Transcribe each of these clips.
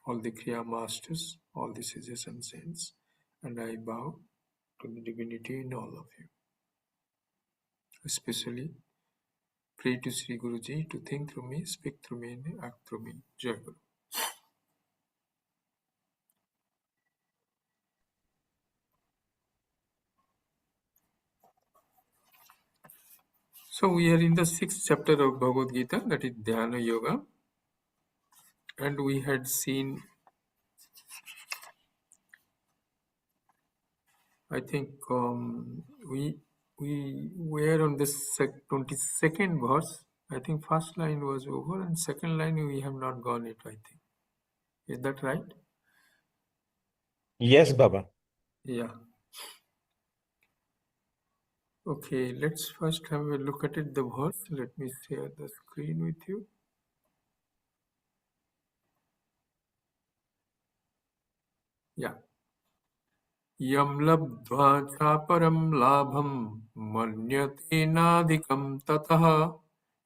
all the Kriya Masters, all the sages and saints, and I bow to the divinity in all of you. Especially pray to Sri Guruji to think through me, speak through me, and act through me. Jai Guru. So we are in the 6th chapter of Bhagavad Gita, that is Dhyana Yoga, and we had seen, I think we were on the 22nd verse. I think first line was over, and second line we have not gone it, I think. Is that right? Yes, Baba. Yeah. Okay, let's first have a look at it, the verse. Let me share the screen with you. Yeah. Yam labdva chaparam labham manyate nadikam tataha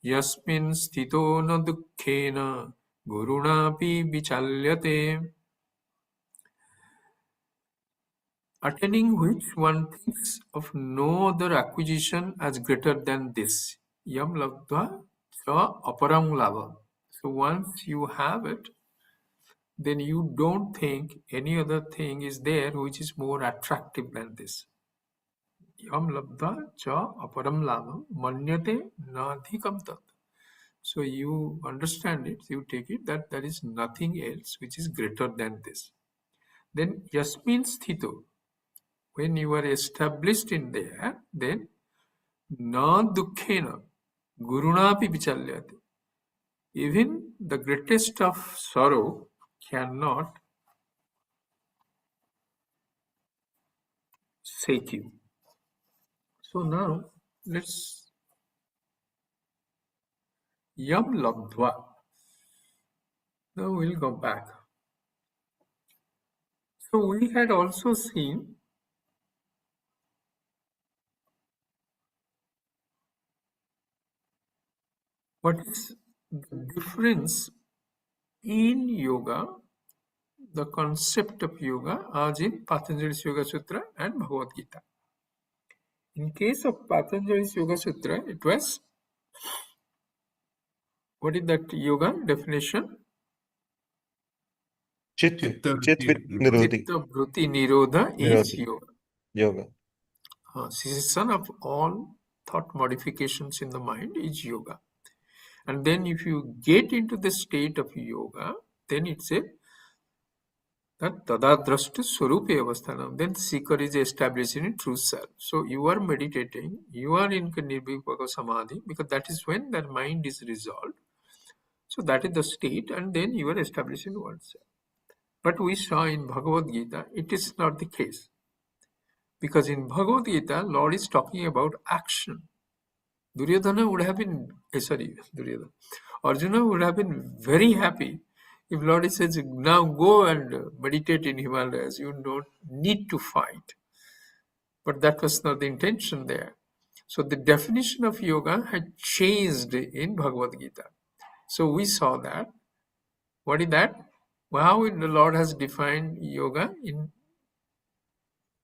yasmin sthito na dukkhena gurunapi vichalyate. Attaining which one thinks of no other acquisition as greater than this. Yam labdva cha aparam labham. So once you have it, then you don't think any other thing is there which is more attractive than this. Yam labdha cha aparam labham manyate nadhikam tat. So you understand it, you take it that there is nothing else which is greater than this. Then yasmin sthito, when you are established in there, then na dukkhena gurunapi vichalyate. Even the greatest of sorrow cannot shake you. So now let's Yam labdva. Now we'll go back. So we had also seen what is the difference in yoga, the concept of yoga, as in Patanjali's Yoga Sutra and Bhagavad Gita. In case of Patanjali's Yoga Sutra, it was, what is that yoga definition? Chitta Nirodhi. Chitta Vritti Nirodha is yoga. Yoga. Cessation of all thought modifications in the mind is yoga. And then if you get into the state of yoga, then it's a that tadadrashta swarupe avasthanam. Then seeker is established in true self. So you are meditating, you are in nirvikalpa samadhi, because that is when that mind is resolved. So that is the state, and then you are established in oneself. But we saw in Bhagavad Gita, it is not the case. Because in Bhagavad Gita, Lord is talking about action. Duryodhana would have been, Duryodhana. Arjuna would have been very happy if Lord says, now go and meditate in Himalayas, you don't need to fight. But that was not the intention there. So the definition of yoga had changed in Bhagavad Gita. So we saw that. What is that? How the Lord has defined yoga in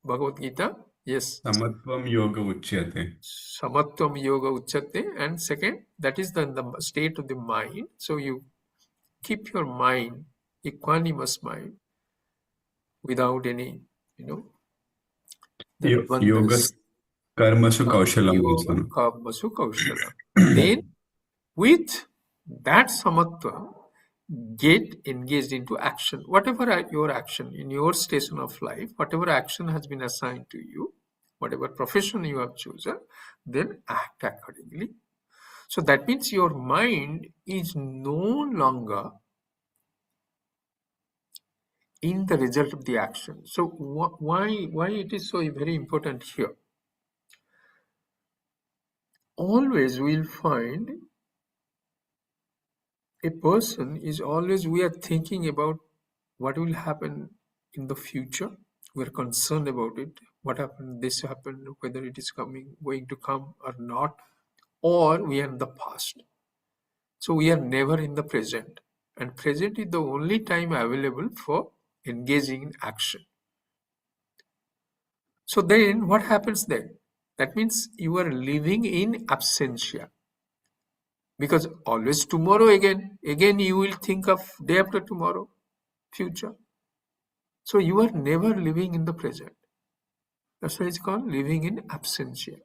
Bhagavad Gita? Yes. Samatvam yoga uchyate. Samatvam yoga uchyate. And second, that is the state of the mind. So you keep your mind, equanimous mind, without any, Yoga karmasu kaushalam. Karmasu kaushalam. Then, with that samatva, get engaged into action. Whatever your action in your station of life, whatever action has been assigned to you, whatever profession you have chosen, then act accordingly. So that means your mind is no longer in the result of the action. So why it is so very important here? Always we'll find a person is always, we are thinking about what will happen in the future. We're concerned about it. What happened, this happened, whether it is going to come or not, or we are in the past. So we are never in the present. And present is the only time available for engaging in action. So then what happens then? That means you are living in absentia. Because always tomorrow again you will think of day after tomorrow, future. So you are never living in the present. That's why it's called living in absentia.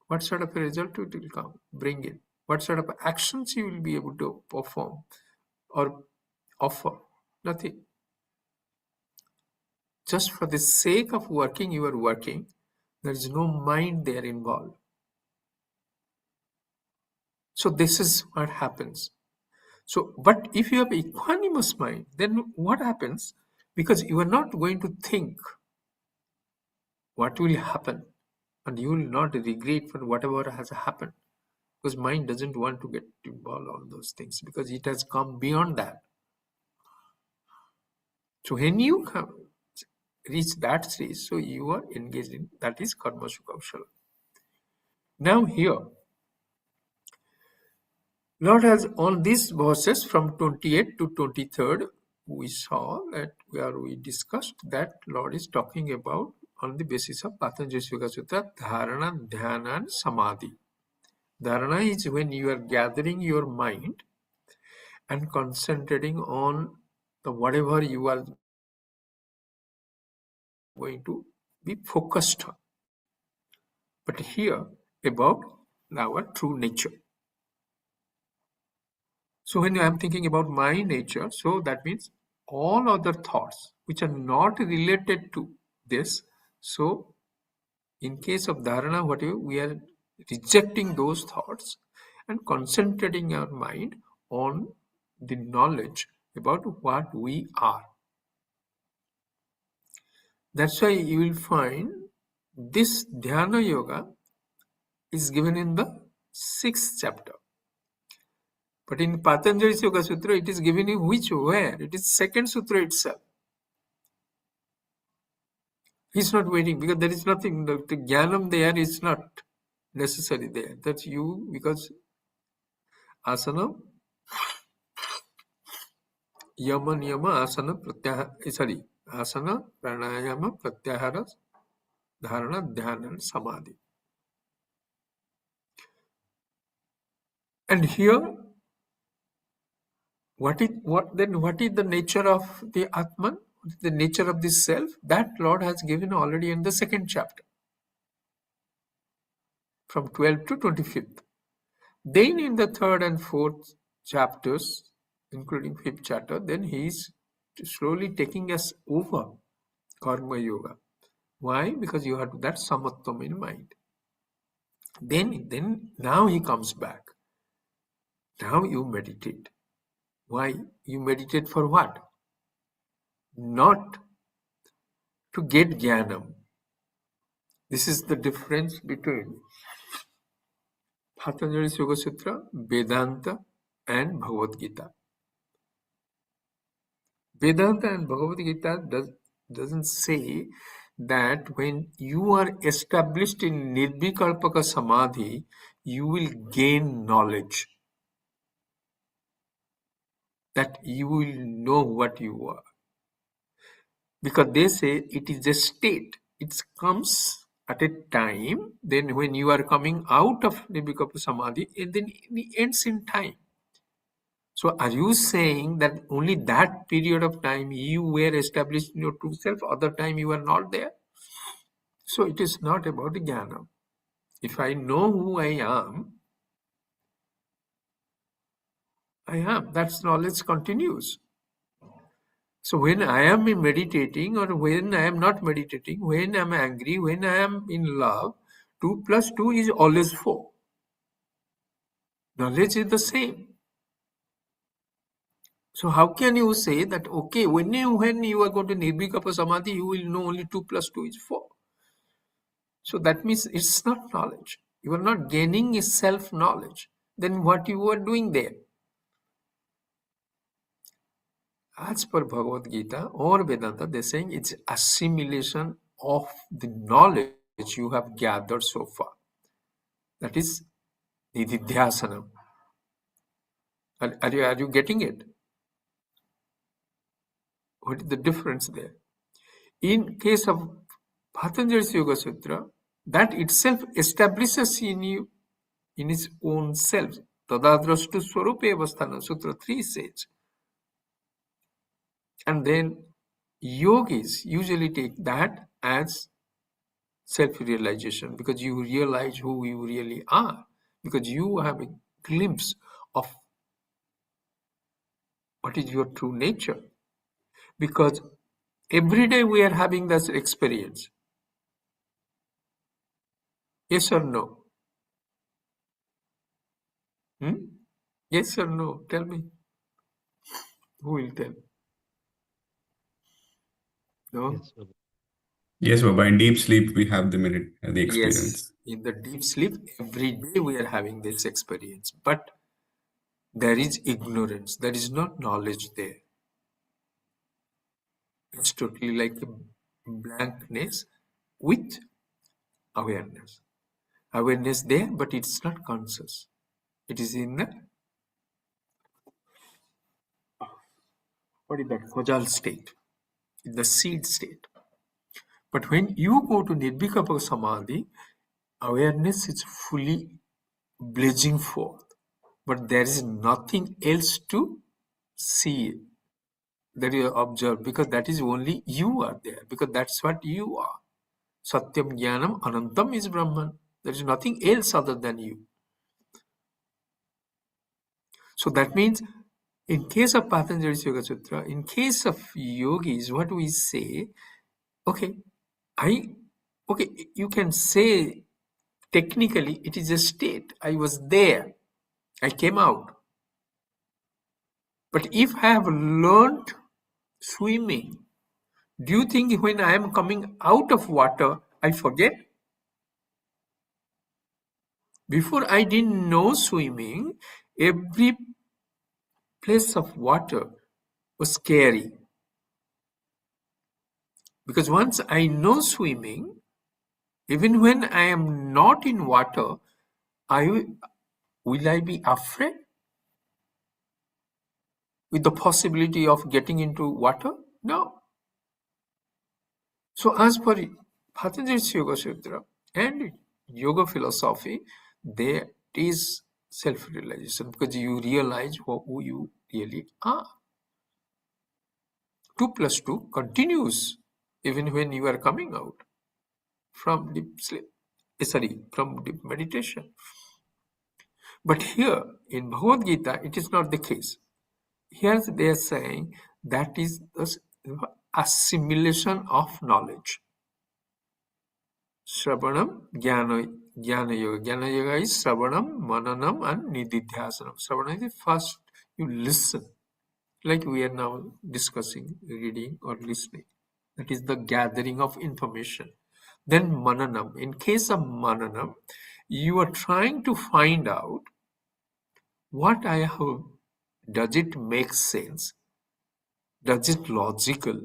What sort of a result it will come, bring in? What sort of actions you will be able to perform or offer? Nothing. Just for the sake of working, you are working. There is no mind there involved. So this is what happens. So, but if you have equanimous mind, then what happens? Because you are not going to think what will happen, and you will not regret for whatever has happened, because mind doesn't want to get involved on those things because it has come beyond that. So when you reach that stage, so you are engaged in that is karma sukhaushala. Now here, Lord has on these verses from 28 to 23rd, we saw that where we discussed that Lord is talking about on the basis of Patanjali Yoga Sutra, Dharana, Dhyana and Samadhi. Dharana is when you are gathering your mind and concentrating on the whatever you are going to be focused on. But here about our true nature. So when I am thinking about my nature, so that means all other thoughts which are not related to this. So in case of dharana, whatever, we are rejecting those thoughts and concentrating our mind on the knowledge about what we are. That's why you will find this dhyana yoga is given in the 6th chapter. But in Patanjali Yoga Sutra, it is given in which? Where? It is 2nd sutra itself. He's not waiting because there is nothing, the jnanam there is not necessary there. That's you, because asana, yama, niyama, asana, pratyahara, sorry, asana, pranayama, pratyahara, dharana, dhyana, and samadhi. And here, what is the nature of the Atman? What is the nature of this self? That Lord has given already in the 2nd chapter, from 12 to 25th. Then in the 3rd and 4th chapters, including 5th chapter, then he is slowly taking us over karma yoga. Why? Because you have that samatvam in mind. Then now he comes back. Now you meditate. Why? You meditate for what? Not to get jnanam. This is the difference between Patanjali Yoga Sutra, Vedanta, and Bhagavad Gita. Vedanta and Bhagavad Gita doesn't say that when you are established in Nirvikalpaka Samadhi, you will gain knowledge. That you will know what you are. Because they say it is a state. It comes at a time, then when you are coming out of Nirvikalpaka Samadhi, and then it ends in time. So are you saying that only that period of time you were established in your true self, other time you are not there? So it is not about jnana. If I know who I am, that knowledge continues. So when I am meditating or when I am not meditating, when I am angry, when I am in love, 2 plus 2 is always 4. Knowledge is the same. So how can you say that, okay, when you are going to Nirvikalpa Samadhi, you will know only 2 plus 2 is 4. So that means it's not knowledge. You are not gaining a self-knowledge. Then what you are doing there? As per Bhagavad Gita or Vedanta, they're saying it's assimilation of the knowledge you have gathered so far. That is nididhyasana. Are you getting it? What is the difference there? In case of Patanjali's Yoga Sutra, that itself establishes in you, in its own self. Tadadrastu Swarupe Avasthana, Sutra 3 says. And then yogis usually take that as self-realization, because you realize who you really are, because you have a glimpse of what is your true nature. Because every day we are having this experience. Yes or no? Yes or no? Tell me. Who will tell? No? Yes, Baba. Yes, Baba. In deep sleep, we have the Yes. experience. In the deep sleep, every day we are having this experience. But there is ignorance. There is not knowledge there. It's totally like a blankness with awareness. Awareness there, but it's not conscious. It is in the, what is that, causal state, in the seed state. But when you go to Nirbikapa Samadhi, awareness is fully blazing forth. But there is nothing else to see, that you observe, because that is only you are there, because that's what you are. Satyam Jnanam Anantam is Brahman. There is nothing else other than you. So that means, in case of Patanjali's Yoga Sutra, in case of yogis, what we say, okay, you can say technically it is a state. I was there. I came out. But if I have learned swimming, do you think when I am coming out of water, I forget? Before I didn't know swimming, every place of water was scary. Because once I know swimming, even when I am not in water, will I be afraid with the possibility of getting into water? No. So as per Patanjali's Yoga Sutra and yoga philosophy, there is self-realization, because you realize who you really are. 2 plus 2 continues even when you are coming out from deep sleep, from deep meditation. But here in Bhagavad Gita, it is not the case. Here they are saying that is the assimilation of knowledge. Shravanam, Jnana Yoga. Jnana Yoga is Shravanam, Mananam, and Nididhyasanam. Shravana is first you listen, like we are now discussing, reading or listening. That is the gathering of information. Then Mananam. In case of Mananam, you are trying to find out what I have. Does it make sense? Does it logical?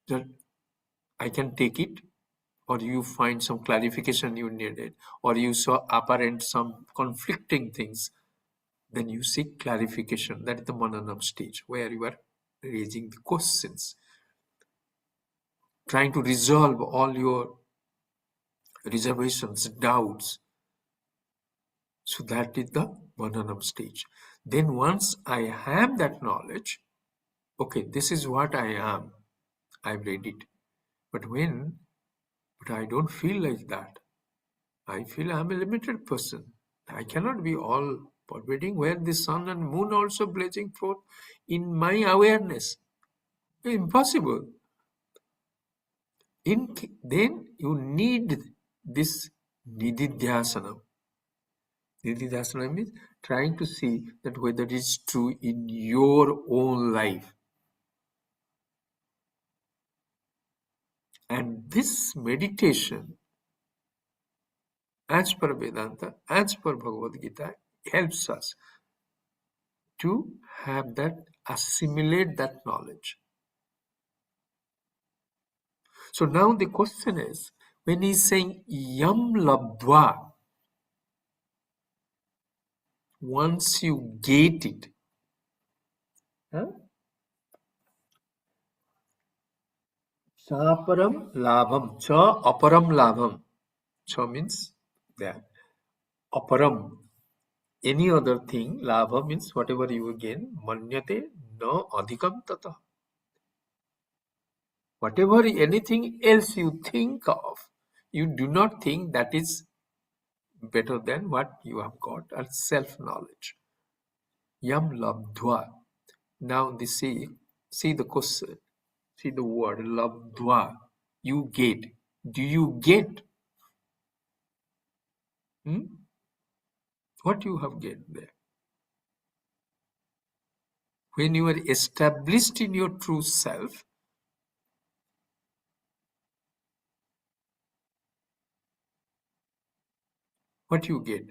That I can take it? Or you find some clarification you needed, or you saw apparent some conflicting things, then you seek clarification. That is the Mananam stage, where you are raising the questions, trying to resolve all your reservations, doubts. So that is the Mananam stage. Then once I have that knowledge, okay, this is what I am, I've read it. But I don't feel like that. I feel I'm a limited person. I cannot be all pervading, where the sun and moon also blazing forth in my awareness. Impossible. Then you need this nididhyasana. Nididhyasana means trying to see that whether it is true in your own life. And this meditation, as per Vedanta, as per Bhagavad Gita, helps us to have that, assimilate that knowledge. So now the question is, when he's saying yam labdva, once you get it, huh? Saparam labham. Cha aparam labham. Cha means that. Aparam. Any other thing. Labha means whatever you gain. Manyate na adhikam tata. Whatever anything else you think of, you do not think that is better than what you have got as self-knowledge. Yam labdhva. Now see the question, see the word labdhva. You get. Do you get? What you have get there? When you are established in your true self, what you get?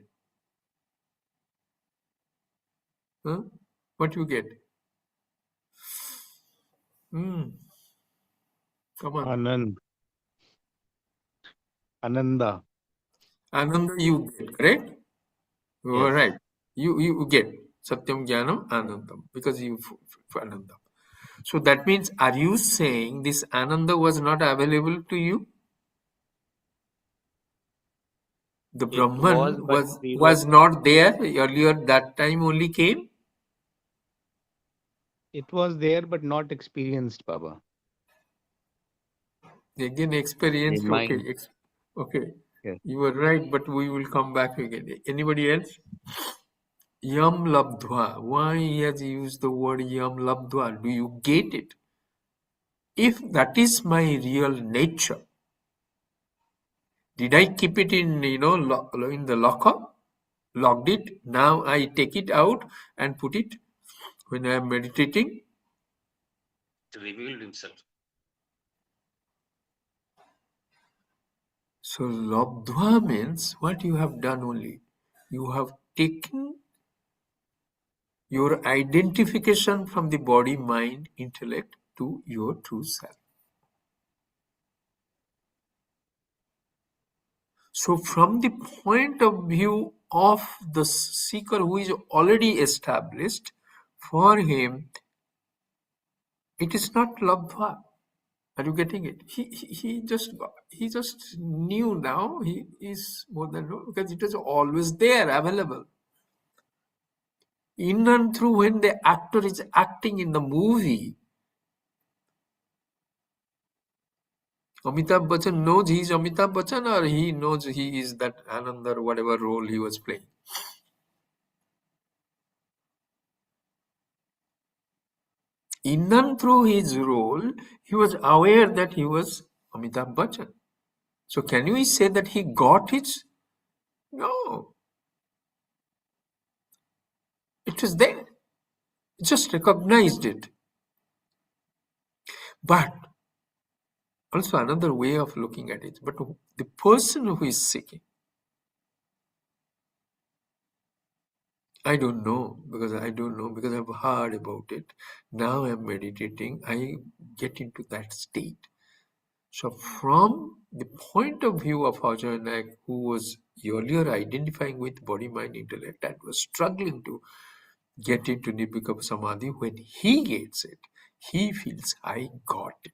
What you get? Come on. Ananda. Ananda you get, correct? You are Yes. right. You get Satyam Jnanam Anandam because you Anandam. So that means, are you saying this Ananda was not available to you? The It was, Brahman but was not there earlier, that time only came? it was there, but not experienced, Baba. Again, experience, In mind. okay. Okay. Yes. You were right, but we will come back again. Anybody else? Yam labdhva. Why he has used the word yam labdhva? Do you get it? If that is my real nature, did I keep it in, in the locker? Locked it. Now I take it out and put it when I am meditating. To reveal himself. So labdhva means what you have done only. You have taken your identification from the body, mind, intellect to your true self. So from the point of view of the seeker who is already established, for him, it is not labdhva. Are you getting it? He just knew now. He is more than know because it is always there, available. In and through when the actor is acting in the movie, Amitabh Bachchan knows he is Amitabh Bachchan or he knows he is that Anand or whatever role he was playing. In and through his role, he was aware that he was Amitabh Bachchan. So can we say that he got it? No. It was there. He just recognized it. But also another way of looking at it, but the person who is seeking, I don't know because I've heard about it. Now I'm meditating, I get into that state. So from the point of view of Ajay Naik, who was earlier identifying with body, mind, intellect and was struggling to get into Nibika Samadhi, when he gets it, he feels, I got it.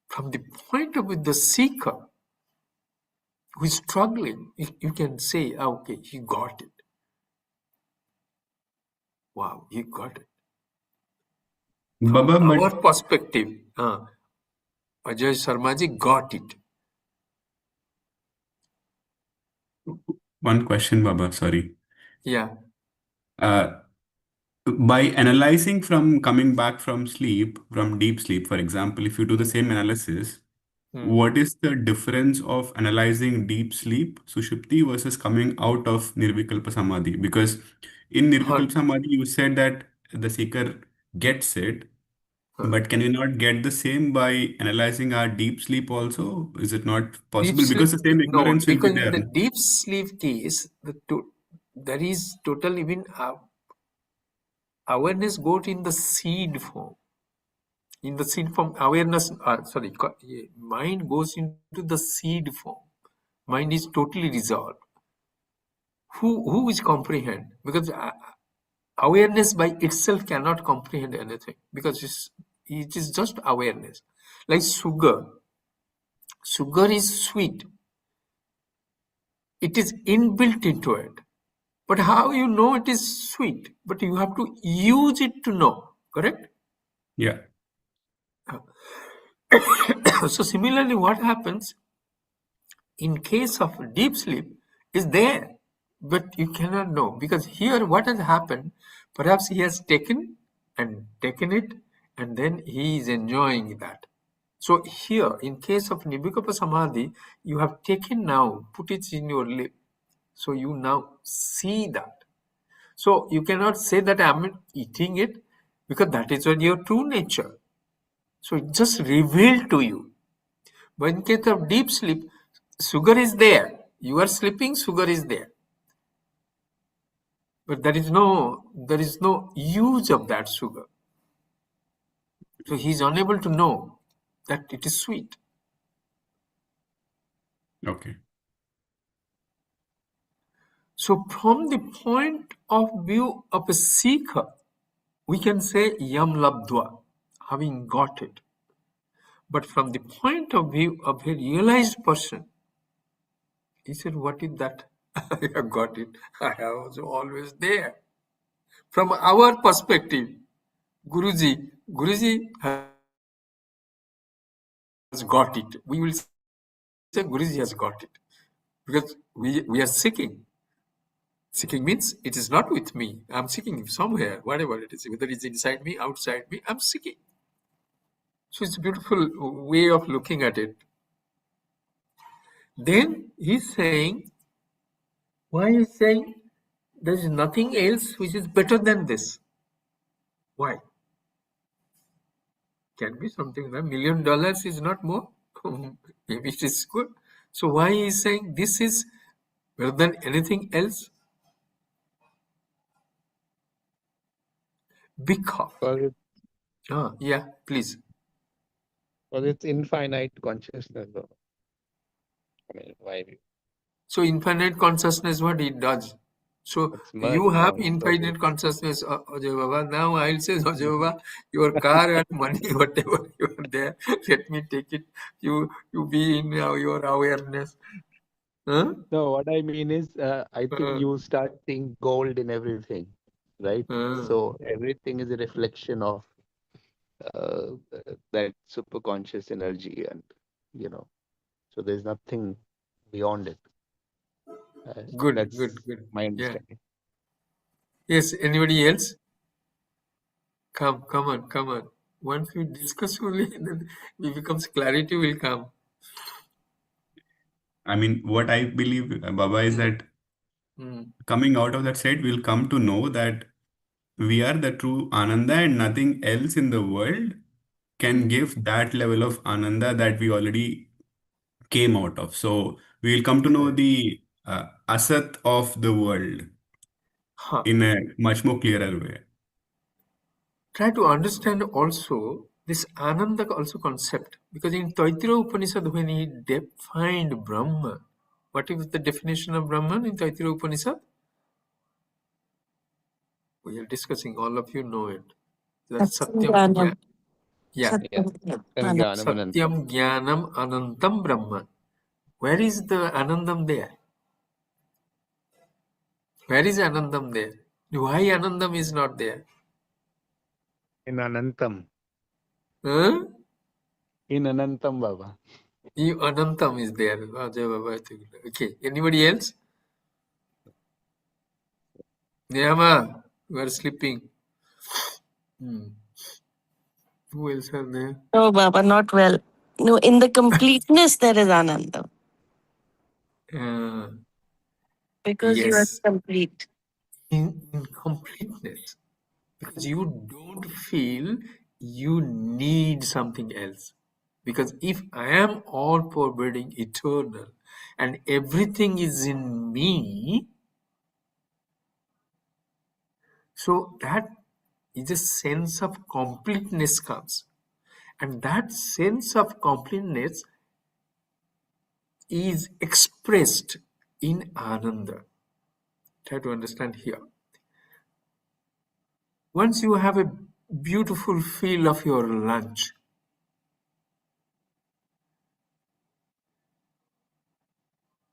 From the point of view of the seeker, who is struggling, you can say, okay, he got it. Wow, he got it. From Baba, our perspective, Ajay Sharmaji got it. one question, Baba, sorry. Yeah. Uh, by analyzing from coming back from sleep, from deep sleep, for example, if you do the same analysis, what is the difference of analyzing deep sleep, Sushupti, versus coming out of Nirvikalpa Samadhi? Because in Nirvikalpa Samadhi, you said that the seeker gets it, but can we not get the same by analyzing our deep sleep also? Is it not Deep possible? sleep, Because the same no, ignorance will be because in there. the deep sleep case, there is total even awareness got in the seed form. In the seed form, awareness, mind goes into the seed form. Mind is totally resolved. Who is comprehend? Because awareness by itself cannot comprehend anything because It is just awareness. Like sugar. Sugar is sweet. It is inbuilt into it. But how you know it is sweet? But you have to use it to know. Correct? Yeah. So similarly, what happens in case of deep sleep is there, but you cannot know, because here what has happened, perhaps he has taken it, and then he is enjoying that. So here, in case of Nibikapa Samadhi, you have taken now, put it in your lip, so you now see that. So you cannot say that I'm eating it, because that is not your true nature. So it just revealed to you. But in case of deep sleep, sugar is there. You are sleeping, sugar is there. But there is no use of that sugar. So he is unable to know that it is sweet. Okay. So from the point of view of a seeker, we can say yam labdva, having got it. But from the point of view of a realized person, he said, what is that? I have got it. I was always there. From our perspective, Guruji has got it. We will say Guruji has got it. Because we are seeking. Seeking means it is not with me. I'm seeking somewhere, whatever it is, whether it's inside me, outside me, I'm seeking. So it's a beautiful way of looking at it. Then he's saying, why he's saying there is nothing else which is better than this? Why? Can be something like $1 million is not more. Maybe it is good. So why he is saying this is better than anything else? Because, yeah, please. It's infinite consciousness, Baba. I mean, why? So infinite consciousness, what it does. So It's you merged have down. So infinite consciousness, Ajay Baba. Now I'll say, Ajay Baba, your car and money, whatever you are there, let me take it. You be in your awareness. Huh? no, what I mean is, I think Uh, you start seeing gold in everything, right? uh, So everything is a reflection of that superconscious energy, and you know, so there's nothing beyond it. good, That's good, good. my Yeah. understanding. Yes, anybody else? Come on. Once we discuss only, then it becomes clarity will come. I mean, what I believe, Baba, is Hmm. that Hmm. coming out of that state, we'll come to know that we are the true Ananda and nothing else in the world can give that level of Ananda that we already came out of. So we'll come to know Correct. the Asat of the world Huh. in a much more clearer way. Try to understand also this Ananda also concept, because in Taittiriya Upanishad when he defined Brahman, what is the definition of Brahman in Taittiriya Upanishad? We are discussing, all of you know it. That's Satyam Satyanam. Yeah. Yeah. Satyanam. Satyam Jnanam Anantam Brahman. Where is the Anandam there? Where is Anandam there? Why Anandam is not there? In Anantam. Huh? In Anantam, Baba. Anantam is there. Ajay Baba. Okay. Anybody else? Niyama, you are sleeping. Who else are there? No, Baba, not well. No, in the completeness there is Ananda. Uh, Because you are yes, complete. in completeness. Because you don't feel you need something else. Because if I am all pervading eternal and everything is in me, so that is a sense of completeness comes. And that sense of completeness is expressed in Ananda. Try to understand here. Once you have a beautiful feel of your lunch.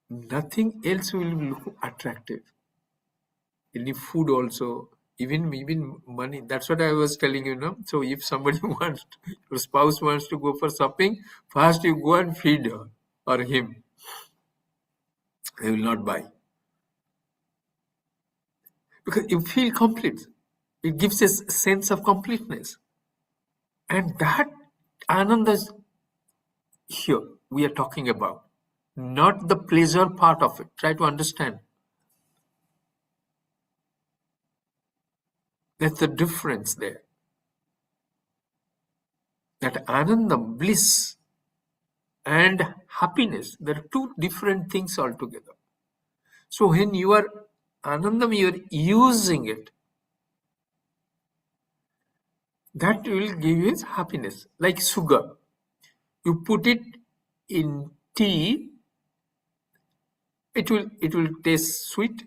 Nothing else will look attractive. Any food also, even money. That's what I was telling you, no? So if somebody wants, your spouse wants to go for shopping, first you go and feed her or him. They will not buy. Because you feel complete. It gives a sense of completeness. And that Ananda is here we are talking about. Not the pleasure part of it. Try to understand. That's the difference there. That Anandam, bliss, and happiness, there are two different things altogether. So when you are Anandam, you are using it. That will give you happiness. Like sugar. You put it in tea, it will taste sweet.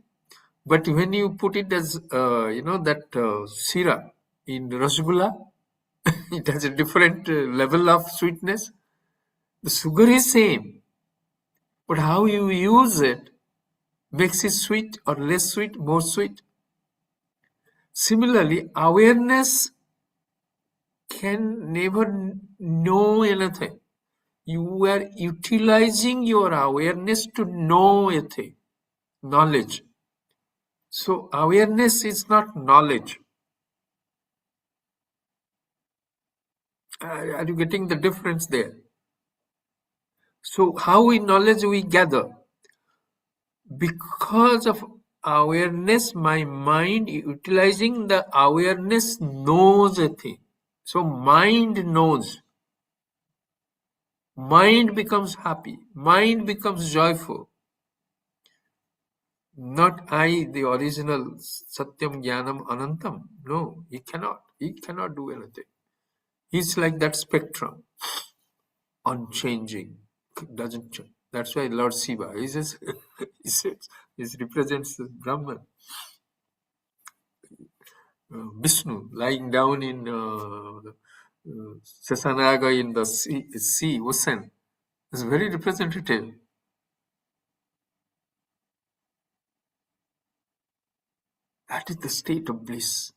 But when you put it as that syrup in rasgulla, it has a different level of sweetness. The sugar is same, but how you use it makes it sweet or less sweet, more sweet. Similarly, awareness can never know anything. You are utilizing your awareness to know a thing, knowledge. So awareness is not knowledge. Are you getting the difference there? So how we knowledge we gather? Because of awareness, my mind utilizing the awareness knows a thing. So mind knows. Mind becomes happy. Mind becomes joyful. Not I, the original Satyam Jnanam Anantam. No, he cannot. He cannot do anything. He's like that spectrum, unchanging, doesn't change. That's why Lord Shiva, he says, he represents Brahman. Vishnu lying down in Sasanaga in the sea, ocean, is very representative. That is the state of bliss.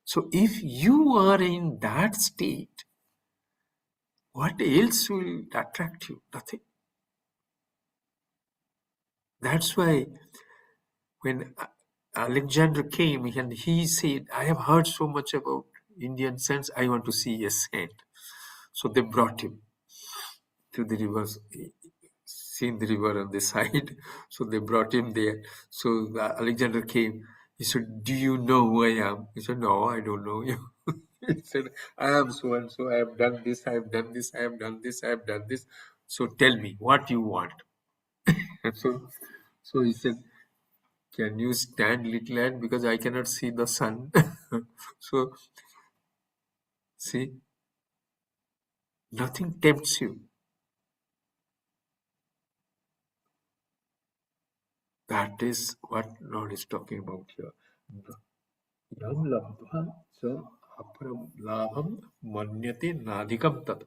So if you are in that state, what else will attract you? Nothing. That's why when Alexander came and he said, I have heard so much about Indian saints, I want to see a saint. So they brought him to the rivers, seen the river on the side. So they brought him there. So Alexander came. He said, do you know who I am? He said, no, I don't know you. He said, I am so and so. I have done this, I have done this, I have done this, I have done this. So tell me what you want. And so he said, can you stand little hand because I cannot see the sun? So see, nothing tempts you. That is what Lord is talking about here. Yam labdha sa aparam labham manyate nadikam tat.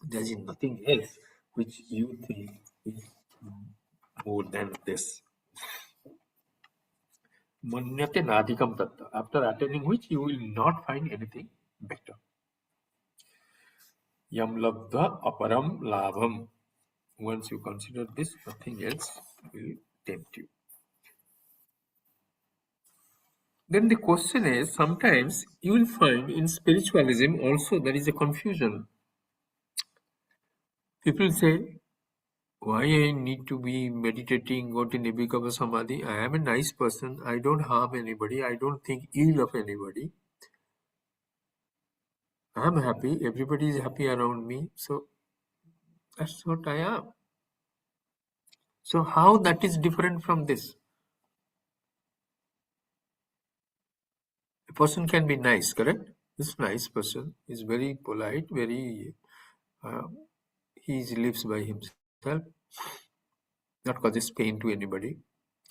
There is nothing else which you think is more than this. Manyate nadikam tat. After attaining which you will not find anything better. Yam labdha aparam labham. Once you consider this, nothing else will tempt you. Then the question is, sometimes you will find in spiritualism also there is a confusion. People say, why I need to be meditating, go to Nibhikava Samadhi? I am a nice person. I don't harm anybody. I don't think ill of anybody. I am happy. Everybody is happy around me. So that's what I am. So how that is different from this? A person can be nice, correct? This nice person is very polite, very he lives by himself, not causes pain to anybody,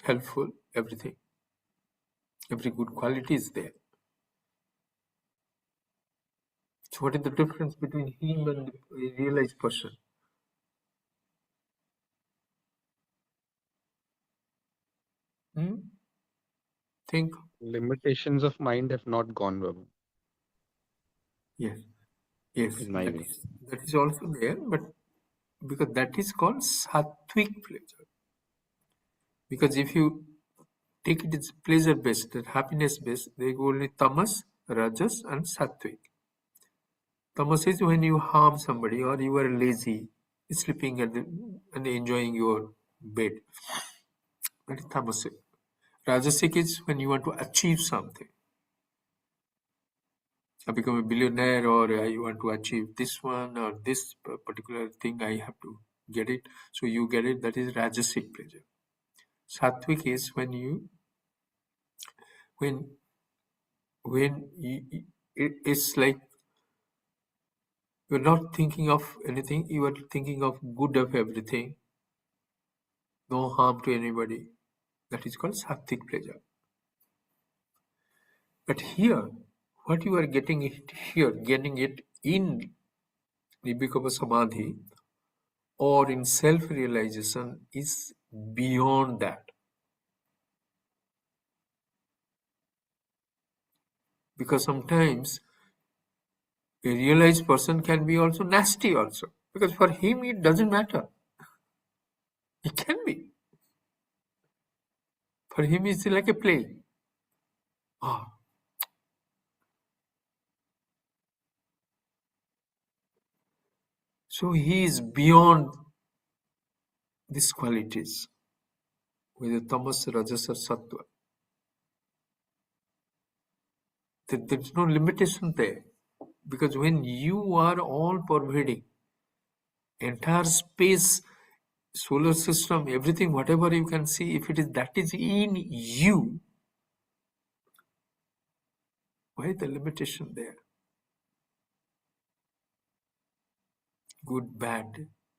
helpful, everything. Every good quality is there. So what is the difference between him and a realized person? Think. Limitations of mind have not gone, Babu, Yes, yes, in my view. that is also there, but because that is called sattvic pleasure. Because if you take it as pleasure based, happiness based, they go only tamas, rajas, and sattvic. Tamas is when you harm somebody or you are lazy, sleeping and enjoying your bed. That is tamasic. Rajasic is when you want to achieve something. I become a billionaire, or you want to achieve this one or this particular thing, I have to get it. So you get it, that is Rajasic pleasure. Sattvic is when you it's like you're not thinking of anything, you are thinking of good of everything, no harm to anybody. That is called sattvic pleasure. But here, what you are getting it here, getting it in Nibhikapa Samadhi or in self-realization is beyond that. Because sometimes a realized person can be also nasty also. Because for him it doesn't matter. It can be. For him it's like a play. Ah. So he is beyond these qualities, whether tamas, rajas or sattva. There's no limitation there. Because when you are all pervading, entire space, solar system, everything, whatever you can see, if it is that is in you, why is the limitation there? Good, bad,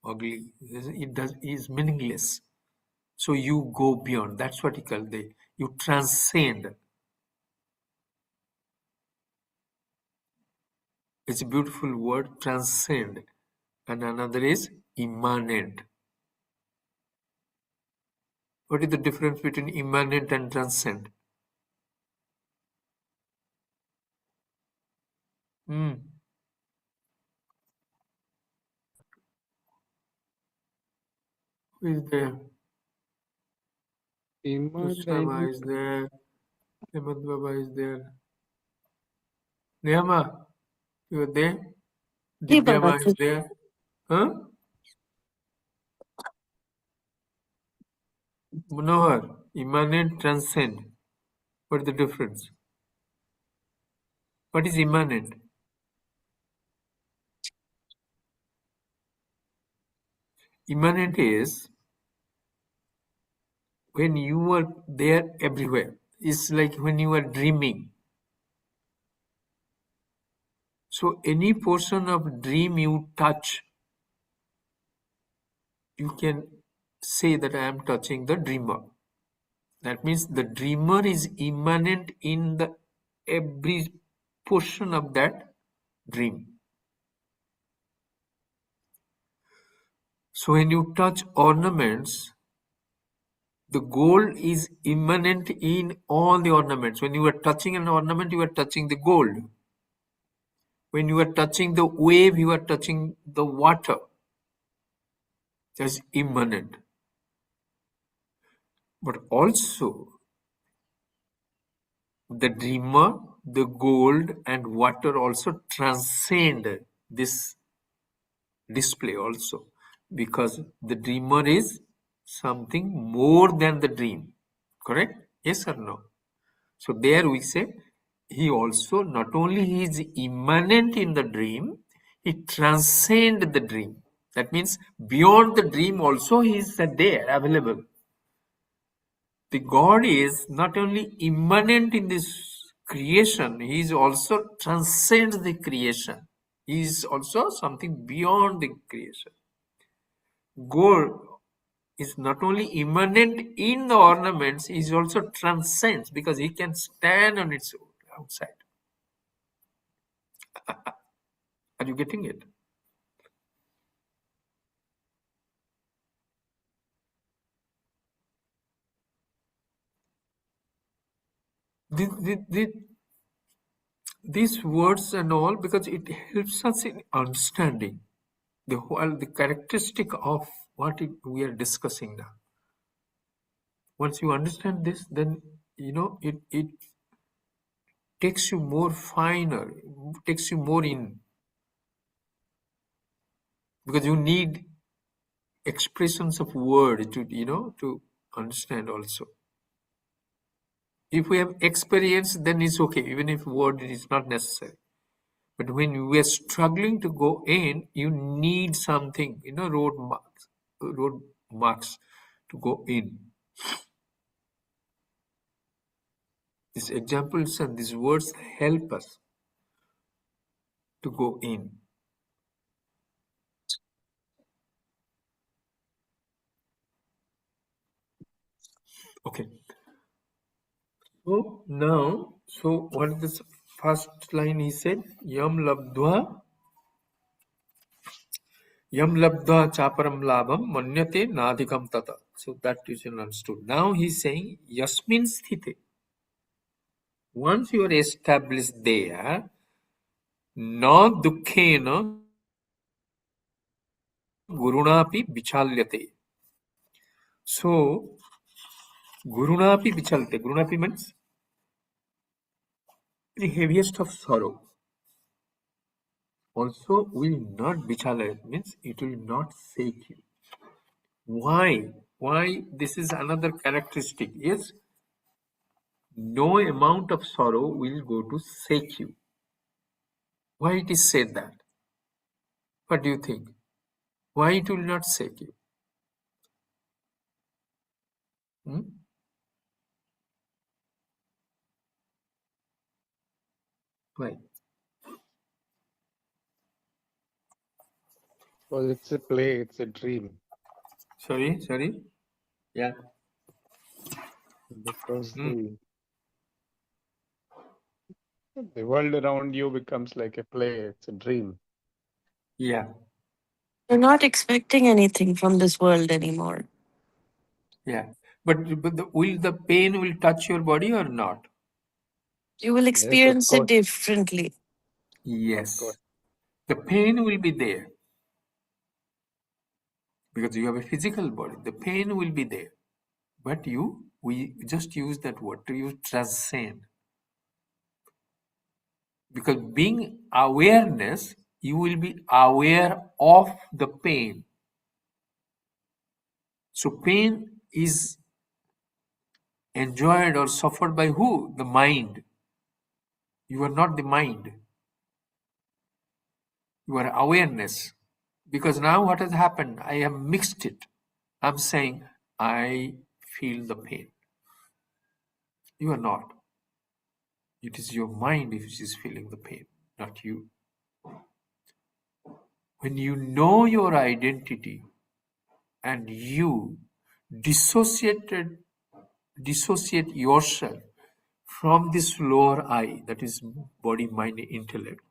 ugly, it is meaningless. So you go beyond. That's what you call you transcend. It's a beautiful word, transcend. And another is immanent. What is the difference between immanent and transcend? Who is there? Usama is there. Hemant Baba is there. Niyama, you are there? Ji, Divyama is Babaji. there. Huh? Manohar, immanent, transcend. What is the difference? What is immanent? Immanent is when you are there everywhere. It's like when you are dreaming. So any portion of dream you touch, you can say that I am touching the dreamer. That means the dreamer is immanent in the every portion of that dream. So when you touch ornaments, the gold is immanent in all the ornaments. When you are touching an ornament, you are touching the gold. When you are touching the wave, you are touching the water. That's immanent. But also, the dreamer, the gold, and water also transcend this display also. Because the dreamer is something more than the dream. Correct? Yes or no? So there we say, he also, not only he is immanent in the dream, he transcends the dream. That means beyond the dream also he is there, available. The God is not only immanent in this creation, he is also transcends the creation. He is also something beyond the creation. God is not only immanent in the ornaments, he is also transcends because he can stand on its own outside. Are you getting it? These words and all, because it helps us in understanding the characteristic of what we are discussing now. Once you understand this, then it takes you more finer, takes you more in, because you need expressions of word to understand also. If we have experience, then it's okay, even if word is not necessary. But when we are struggling to go in, you need something, road marks to go in. These examples and these words help us to go in. Okay. So now, what is this first line he said? Yam labdva chaparam labham manyate nadhikam tata. So that is understood. Now he's saying yasmin sthite. Once you are established there, na dukkhena gurunapi vichalyate. So gurunapi vichalyate. Gurunapi means the heaviest of sorrow. Also will not vichalyate, means it will not shake you. Why? Why? This is another characteristic. Yes, no amount of sorrow will go to shake you. Why it is said that? What do you think? Why it will not shake you? Why? Well, it's a play, it's a dream. Sorry? Yeah. Because the world around you becomes like a play, it's a dream. Yeah. You're not expecting anything from this world anymore. Yeah. But will the pain will touch your body or not? You will Yes, of experience it course. differently. Of Yes. course. The pain will be there. Because you have a physical body. The pain will be there. But we just use that word to use transcend. Because being awareness, you will be aware of the pain. So pain is enjoyed or suffered by who? The mind. You are not the mind. You are awareness. Because now what has happened? I have mixed it. I'm saying, I feel the pain. You are not. It is your mind which is feeling the pain, not you. When you know your identity and you dissociate yourself from this lower I, that is body, mind, intellect,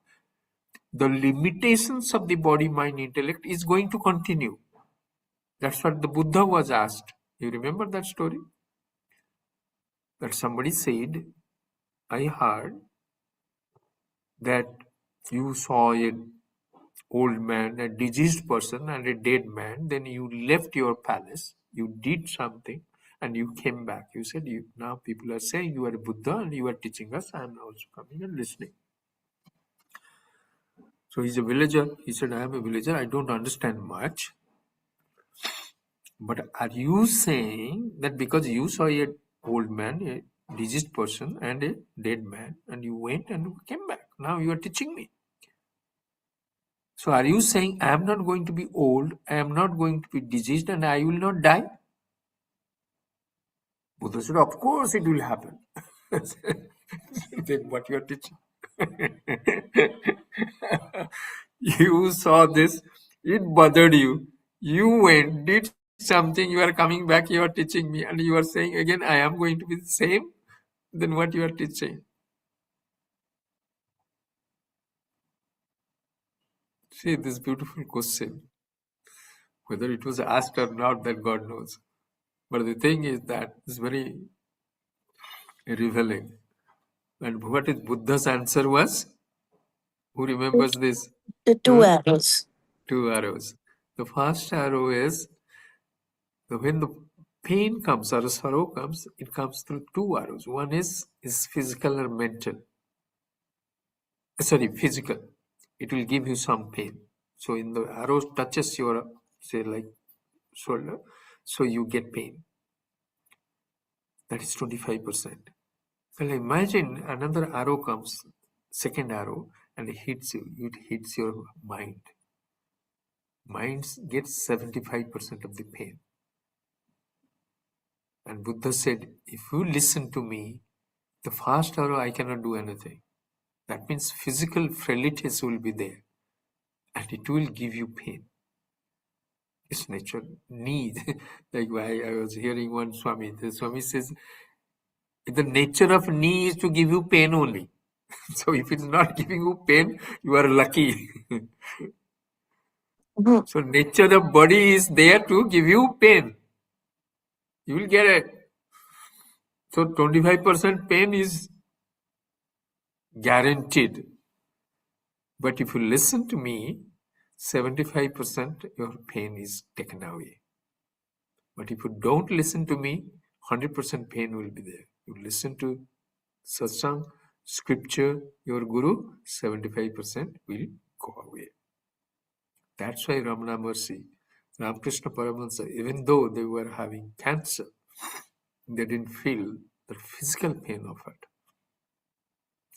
the limitations of the body, mind, intellect is going to continue. That's what the Buddha was asked. You remember that story? That somebody said, I heard that you saw an old man, a diseased person, and a dead man. Then you left your palace, you did something, and you came back. You said, now people are saying you are a Buddha and you are teaching us. I am also coming and listening. So he's a villager. He said, I am a villager. I don't understand much. But are you saying that because you saw a old man, a diseased person, and a dead man, and you went and you came back, now you are teaching me? So are you saying I am not going to be old, I am not going to be diseased, and I will not die? Buddha said, of course it will happen. Then what you are teaching? You saw this, it bothered you. You went, did something, you are coming back, you are teaching me, and you are saying again, I am going to be the same. Then what you are teaching? See this beautiful question. Whether it was asked or not, that God knows. But the thing is that it's very revealing. And what is Buddha's answer was? Who remembers this? The two Hmm? arrows. 2 arrows. The first arrow is when the pain comes or sorrow comes, it comes through 2 arrows. One is physical or mental. Sorry, physical. It will give you some pain. So in the arrow touches your, say like shoulder, so you get pain. That is 25%. Well, imagine another arrow comes, second arrow, and it hits you. It hits your mind. Mind gets 75% of the pain. And Buddha said, if you listen to me, the first arrow I cannot do anything. That means physical frailties will be there. And it will give you pain. It's natural need. Like I was hearing one Swami. The Swami says, the nature of knee is to give you pain only. So if it's not giving you pain, you are lucky. Mhm. So nature of body is there to give you pain. You will get it. So 25% pain is guaranteed. But if you listen to me, 75% your pain is taken away. But if you don't listen to me, 100% pain will be there. You listen to satsang, scripture, your guru, 75% will go away. That's why Ramana Mercy, Ramakrishna Paramahansa, even though they were having cancer, they didn't feel the physical pain of it.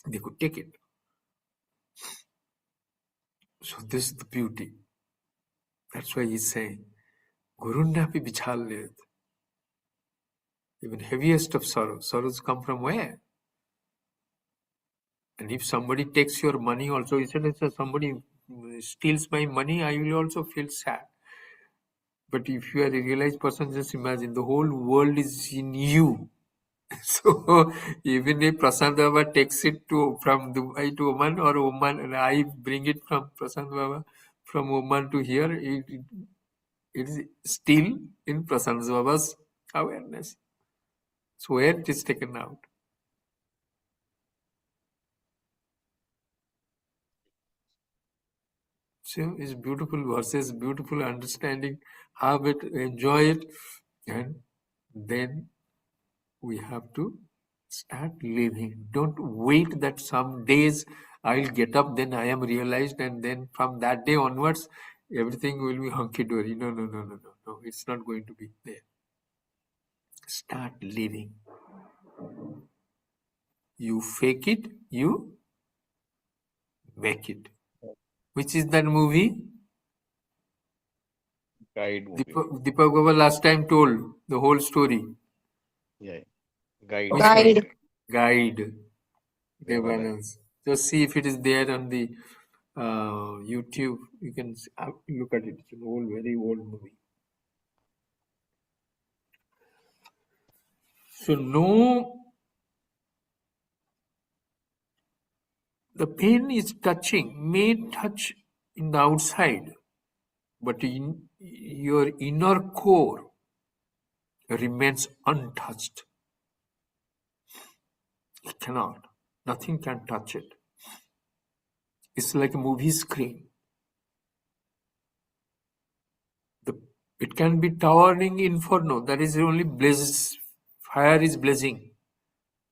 They could take it. So this is the beauty. That's why he's saying, Gurunnapi Vichal. Even heaviest of sorrows. Sorrows come from where? And if somebody takes your money also, he said, somebody steals my money, I will also feel sad. But if you are a realized person, just imagine the whole world is in you. So even if Prasad Baba takes it from Dubai to Oman, or Oman, and I bring it from Prasad Baba from Oman to here, it is still in Prasad Baba's awareness. So where it is taken out? So it's beautiful verses, beautiful understanding, have it, enjoy it, and then we have to start living. Don't wait that some days I'll get up, then I am realized, and then from that day onwards, everything will be hunky-dory. No. It's not going to be there. Start living. You fake it, you make it. Which is that movie? Guide movie. Deepak Baba last time told the whole story. Yeah. Guide. Which Guide. one? Guide. Devanand. Devanand. Just see if it is there on the YouTube. You can look at it. It's an old, very old movie. So the pain is touching, may touch in the outside, but in your inner core remains untouched. It cannot. Nothing can touch it. It's like a movie screen. It can be towering inferno. That is only blazes. Fire is blazing,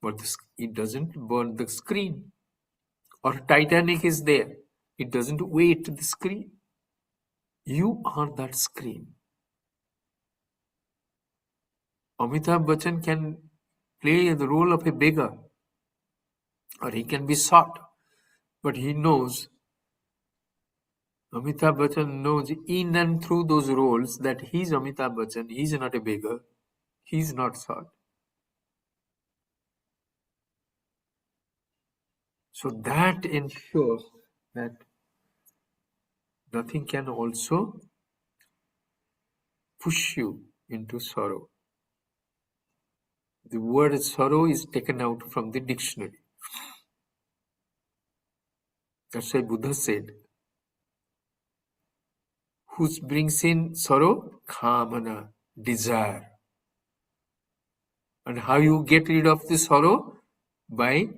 but it doesn't burn the screen. Or Titanic is there. It doesn't weight the screen. You are that screen. Amitabh Bachchan can play the role of a beggar, or he can be shot, but he knows, Amitabh Bachchan knows in and through those roles that he's Amitabh Bachchan, he's not a beggar, he's not shot. So that ensures that nothing can also push you into sorrow. The word sorrow is taken out from the dictionary. That's why Buddha said, Who brings in sorrow? Kamana, desire. And how you get rid of the sorrow? By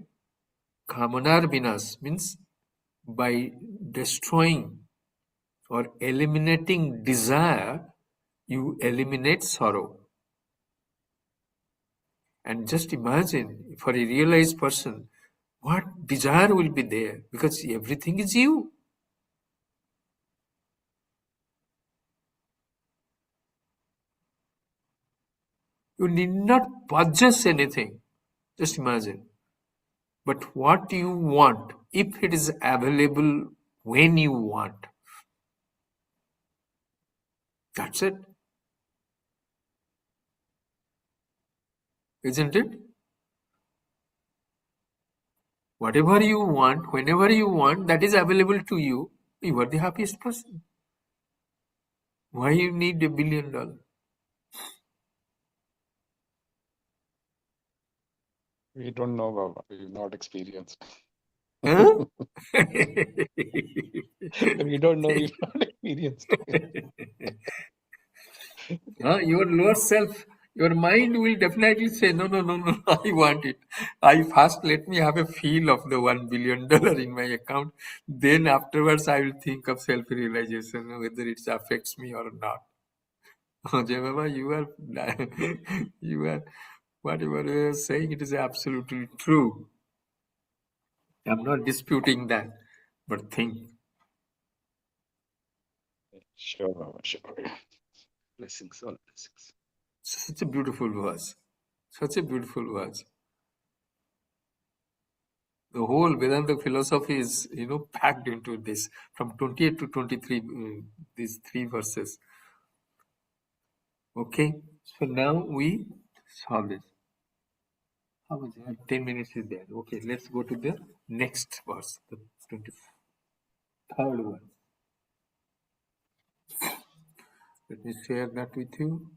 kamanar vinas, means by destroying or eliminating desire, you eliminate sorrow. And just imagine, for a realized person, what desire will be there, because everything is you. You need not possess anything. Just imagine. But what you want, if it is available when you want, that's it. Isn't it? Whatever you want, whenever you want, that is available to you. You are the happiest person. Why you need $1 billion? We don't know, Baba. We've not experienced. Huh? We don't know. We've not experienced. Your lower self, your mind will definitely say, no, no, no, no, I want it. I first let me have a feel of the $1 billion in my account. Then afterwards, I will think of self-realization, whether it affects me or not. Jai Baba, you are, whatever you are saying, it is absolutely true. I'm not disputing that, but think. Sure, Baba, sure. Blessings, all blessings. Such a beautiful verse. Such a beautiful verse. The whole Vedanta philosophy is, packed into this from 28 to 23, these 3 verses. Okay, so now we solve this. How much? 10 minutes is there. Okay, let's go to the next verse, the 23rd one. Let me share that with you.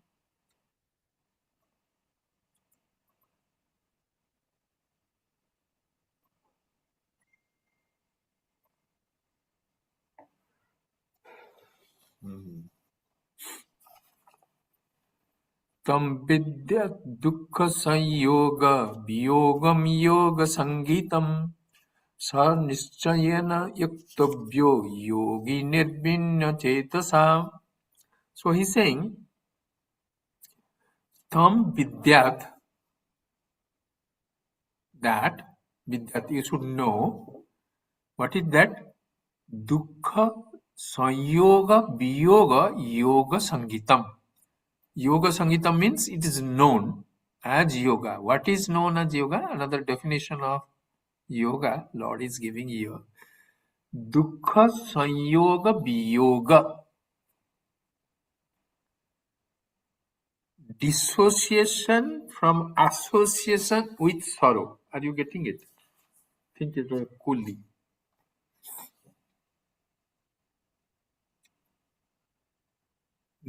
Tam vidya dukkha sanyoga viyogam yoga sangitam sa nischayena yuktobhyo yogi nirbhinna chetasa. So he's saying, tam vidyat, that vidyat, you should know. What is that? Dukkha sanyoga viyoga yoga sangitam. Yoga sangitam means it is known as yoga. What is known as yoga? Another definition of yoga Lord is giving here. Dukkha sanyoga viyoga. Dissociation from association with sorrow. Are you getting it? Think it coolly.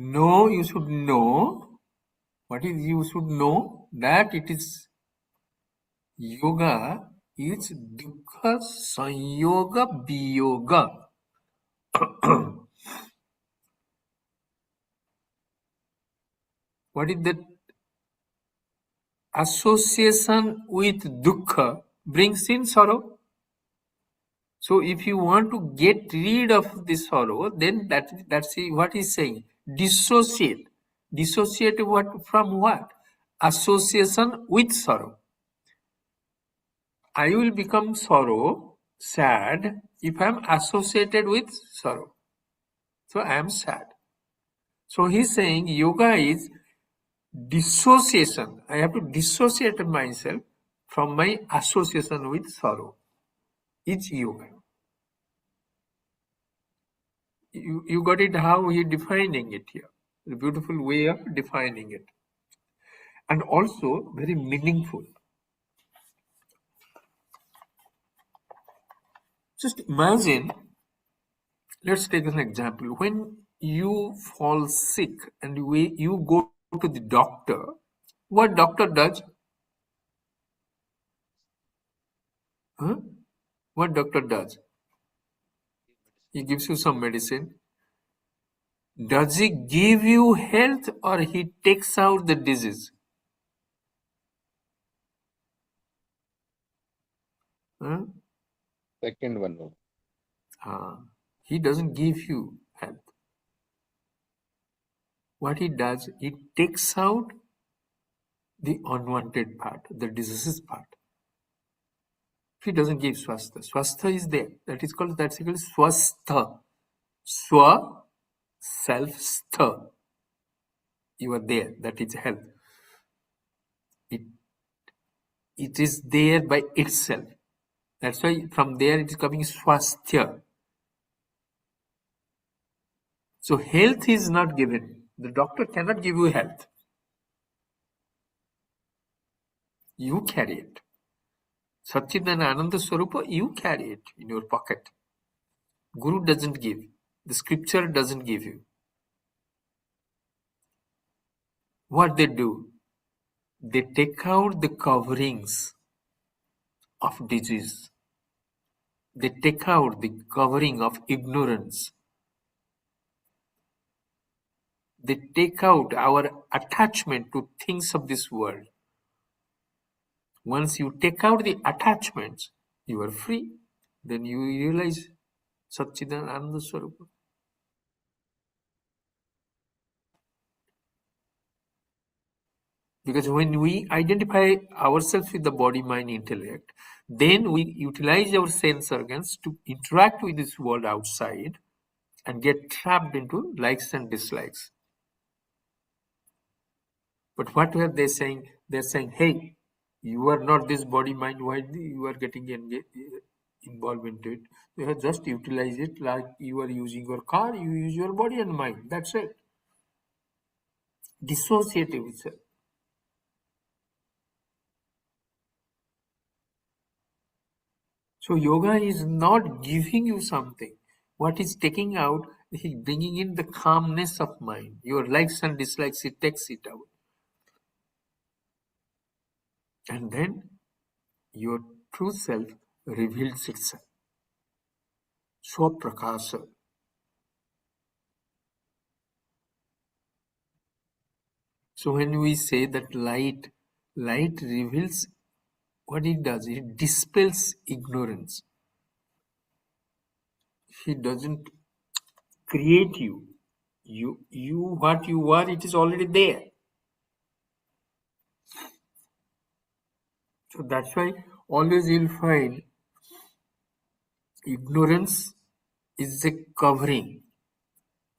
No, you should know. What is you should know? That it is yoga is dukkha sanyoga viyoga. What is that? Association with dukkha brings in sorrow. So if you want to get rid of the sorrow, then that's what he's saying. Dissociate. Dissociate what from what? Association with sorrow. I will become sorrow, sad, if I am associated with sorrow. So I am sad. So he's saying yoga is dissociation. I have to dissociate myself from my association with sorrow. It's yoga. You got it how he defining it here. A beautiful way of defining it. And also very meaningful. Just imagine, let's take an example. When you fall sick and you go to the doctor, what doctor does? Huh? What doctor does? He gives you some medicine. Does he give you health or he takes out the disease? Huh? Second one. No. He doesn't give you health. What he does, he takes out the unwanted part, the diseases part. He doesn't give swastha. Swastha is there. That's called swastha. Swa, self, stha. You are there. That is health. It is there by itself. That's why from there it is coming swasthya. So health is not given. The doctor cannot give you health. You carry it. Satchidananda Ananda Swarupa, you carry it in your pocket. Guru doesn't give. The scripture doesn't give you. What they do? They take out the coverings of disease. They take out the covering of ignorance. They take out our attachment to things of this world. Once you take out the attachments, you are free. Then you realize Satchidananda Ananda Swarupa. Because when we identify ourselves with the body, mind, intellect, then we utilize our sense organs to interact with this world outside and get trapped into likes and dislikes. But what are they saying? They're saying, hey, you are not this body, mind, why you are getting involved into it? You have just utilize it like you are using your car, you use your body and mind. That's it. Dissociative itself. So yoga is not giving you something. What is taking out, he's bringing in the calmness of mind. Your likes and dislikes, it takes it out. And then your true self reveals itself. Swaprakasa. So when we say that light reveals what it does, it dispels ignorance. It doesn't create you. You what you are, it is already there. So that's why always you'll find ignorance is a covering.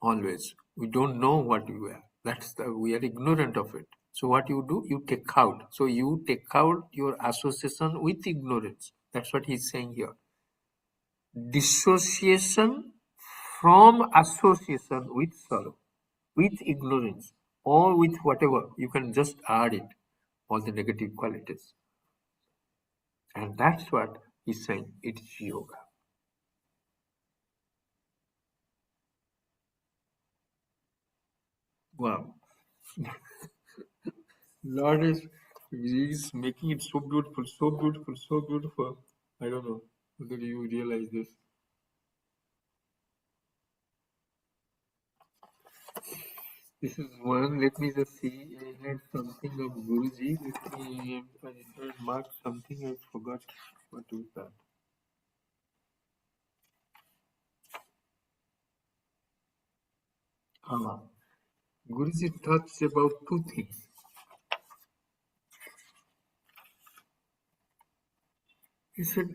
Always. We don't know what we are. We are ignorant of it. So what you do, you take out. So you take out your association with ignorance. That's what he's saying here. Dissociation from association with sorrow, with ignorance, or with whatever. You can just add it, all the negative qualities. And that's what he's saying. It's yoga. Wow. Lord is making it so beautiful, so beautiful, so beautiful. I don't know whether you realize this. This is one. Let me just see. I had something of Guruji. I had marked something. I forgot. What was that? Guruji talks about two things. He said,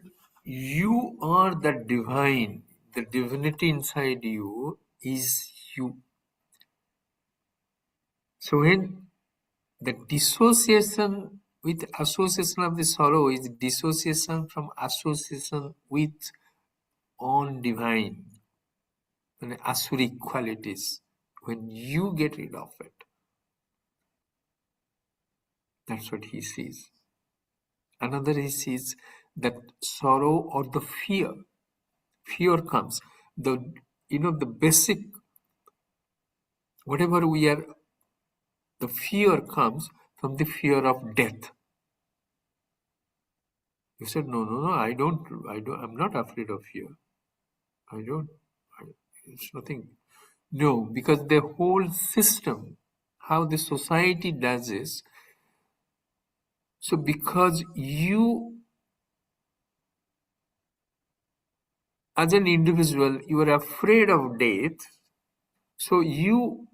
you are the divine. The divinity inside you is you. So when the dissociation with association of the sorrow is dissociation from association with on divine and asuric qualities. When you get rid of it, that's what he sees. Another he sees that sorrow or the fear. Fear comes. The basic, whatever we are, the fear comes from the fear of death. You said, no, I'm not afraid of fear. It's nothing. No, because the whole system, how the society does is, so because you, as an individual, you are afraid of death, so you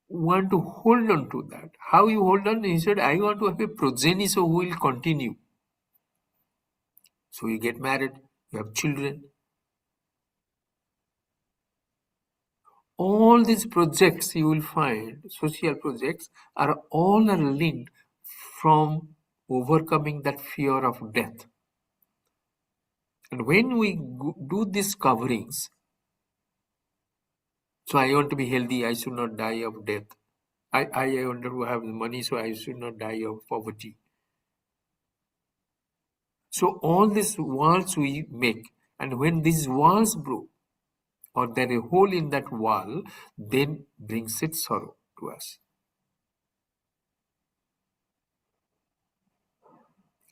want to hold on to that. How you hold on? He said, I want to have a progeny so who will continue. So you get married, you have children. All these projects you will find, social projects, are linked from overcoming that fear of death. And when we do these coverings, so I want to be healthy, I should not die of death. I want to have money, so I should not die of poverty. So all these walls we make, and when these walls broke, or there is a hole in that wall, then brings it sorrow to us.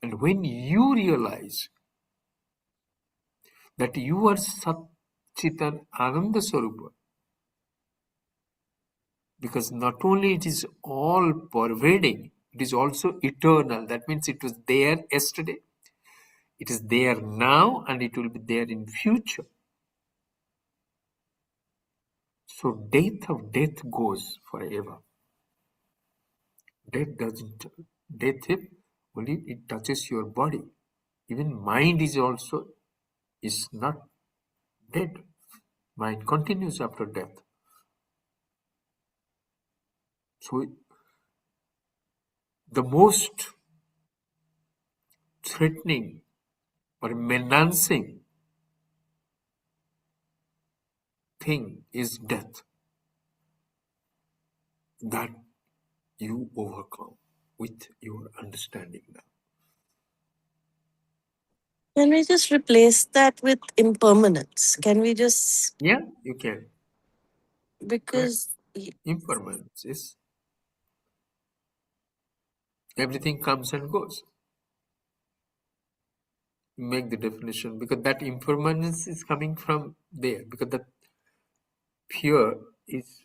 And when you realize that you are Sat Chitan Ananda Swarupa, because not only it is all pervading, it is also eternal. That means it was there yesterday, it is there now, and it will be there in future. So death of death goes forever. Death doesn't. Death only it touches your body. Even mind is also is not dead. Mind continues after death. So the most threatening or menacing thing is death. That you overcome with your understanding now. Can we just replace that with impermanence? Can we just, Yeah, you can. Correct. because Impermanence is everything comes and goes. You make the definition because that impermanence is coming from there, because that fear is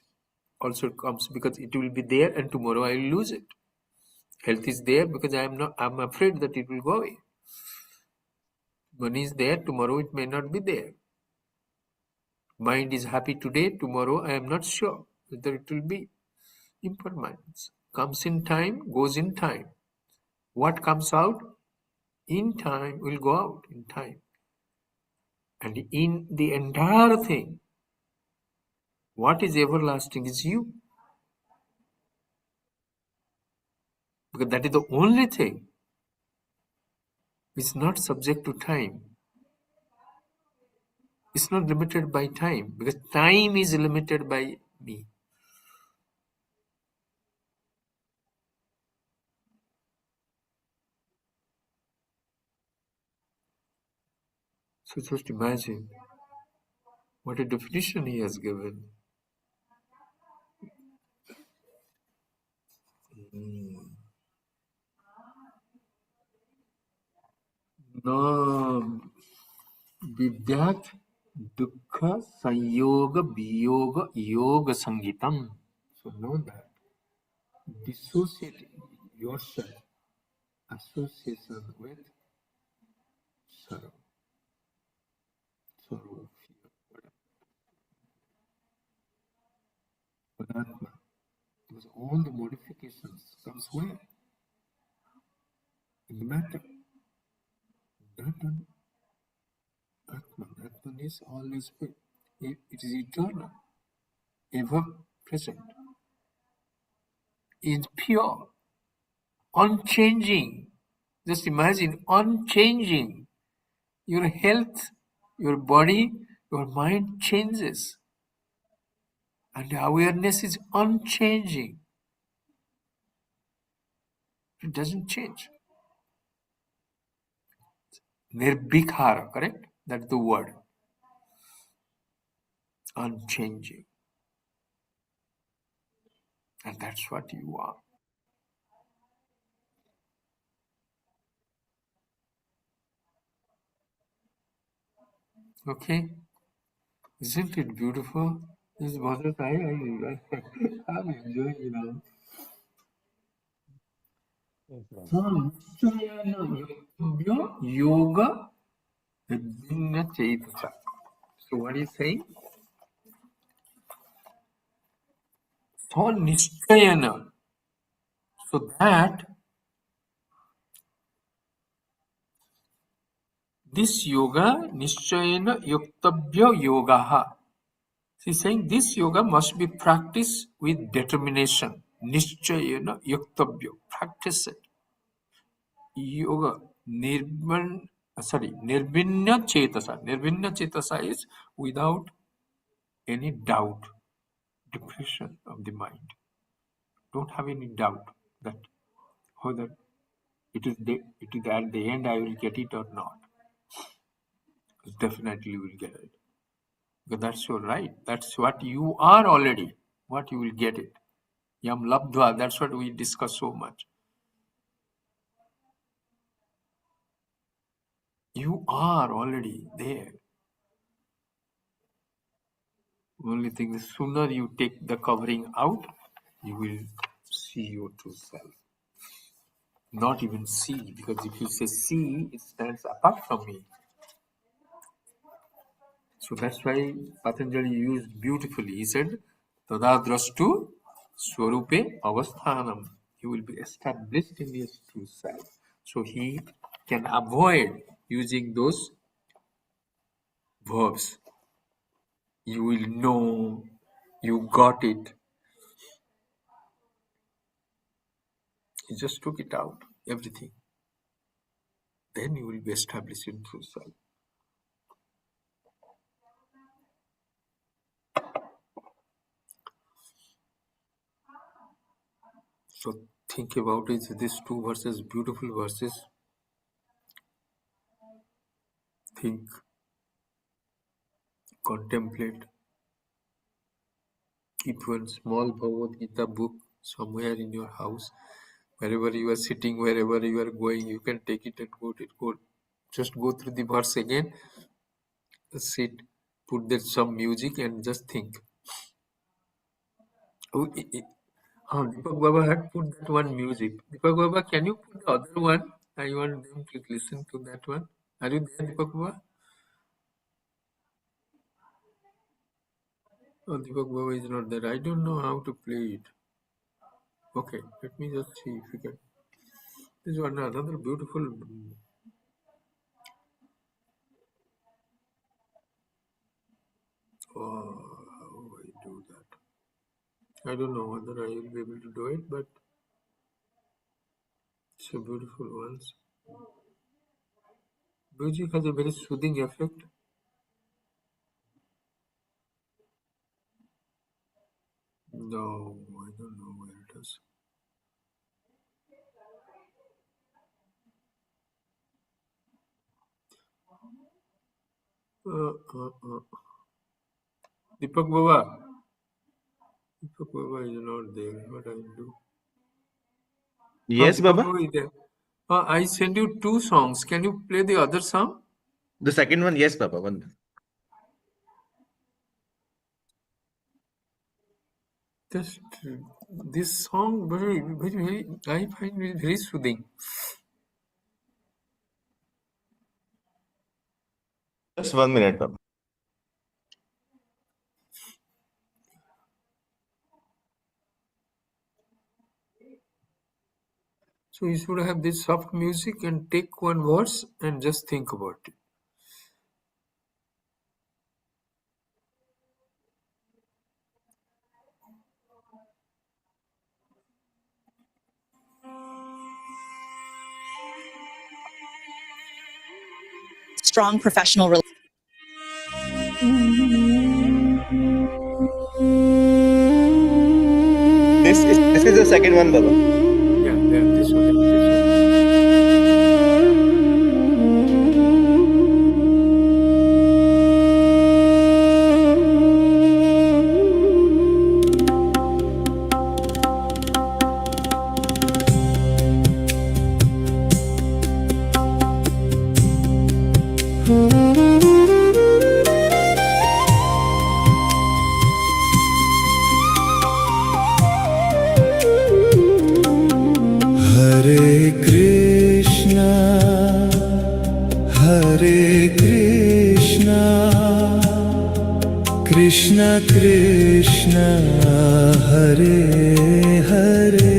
also comes because it will be there and tomorrow I will lose it. Health is there because I'm afraid that it will go away. Money is there, tomorrow it may not be there. Mind is happy today, tomorrow I am not sure whether it will be. Impermanence comes in time, goes in time. What comes out in time will go out in time. And in the entire thing, what is everlasting is you. Because that is the only thing which is not subject to time. It's not limited by time, because time is limited by me. So just imagine what a definition he has given. No vidyat dukkha sanyoga viyoga yoga sangitam. So know that dissociate yourself, association with sorrow, fear, Anatma. Because all the modifications comes where? In the matter. Not on Atman. Atman is always with. It is eternal, ever present, is pure, unchanging. Just imagine, unchanging. Your health, your body, your mind changes. And the awareness is unchanging. It doesn't change. Nirbhikhara, correct? That's the word. Unchanging. And that's what you are. Okay? Isn't it beautiful? This bosses, I'm enjoying it now. Yoga Vidya Chaitasa. So what is saying? So Nishchayana. So that this yoga Nishchayana Yuktabhya Yogaha. She's saying this yoga must be practiced with determination. Nishchayana Yuktabhya. Practice it. Yoga Nirbhinya Chetasa. Nirbhinya Chetasa is without any doubt, depression of the mind. Don't have any doubt that whether it is at the end I will get it or not. Definitely will get it. Because that's your right. That's what you are already. What you will get it. Yam labdva. That's what we discuss so much. You are already there. Only thing is, sooner you take the covering out, you will see your true self. Not even see, because if you say see, it stands apart from me. So that's why Patanjali used beautifully. He said, Tadadrastu Swarupe Avasthanam. You will be established in your true self. So he can avoid using those verbs. You will know, you got it. He just took it out, everything. Then you will be established in true self. So think about it, these two verses, beautiful verses. Think, contemplate. Keep one small Bhagavad Gita book somewhere in your house. Wherever you are sitting, wherever you are going, you can take it and go. Just go through the verse again. Sit, put there some music and just think. Deepak Baba had put that one music. Deepak Baba, can you put the other one? I want them to listen to that one. Are you there, Deepak Baba? Oh, Deepak Baba is not there. I don't know how to play it. Okay, let me just see if you can. This is another beautiful. Oh, how I do that? I don't know whether I will be able to do it, but it's a beautiful one. Music has a very soothing effect. No, I don't know where it is. Deepak Baba. Deepak Baba is not there. What I will do? Yes, Deepak Baba. Baba is there. I send you two songs. Can you play the other song? The second one, yes, Baba. One minute. Just this song very, I find it very soothing. Just 1 minute, Baba. So you should have this soft music and take one verse and just think about it. Strong professional This is the second one, Baba. Yeah, this one. Krishna Krishna Hare Hare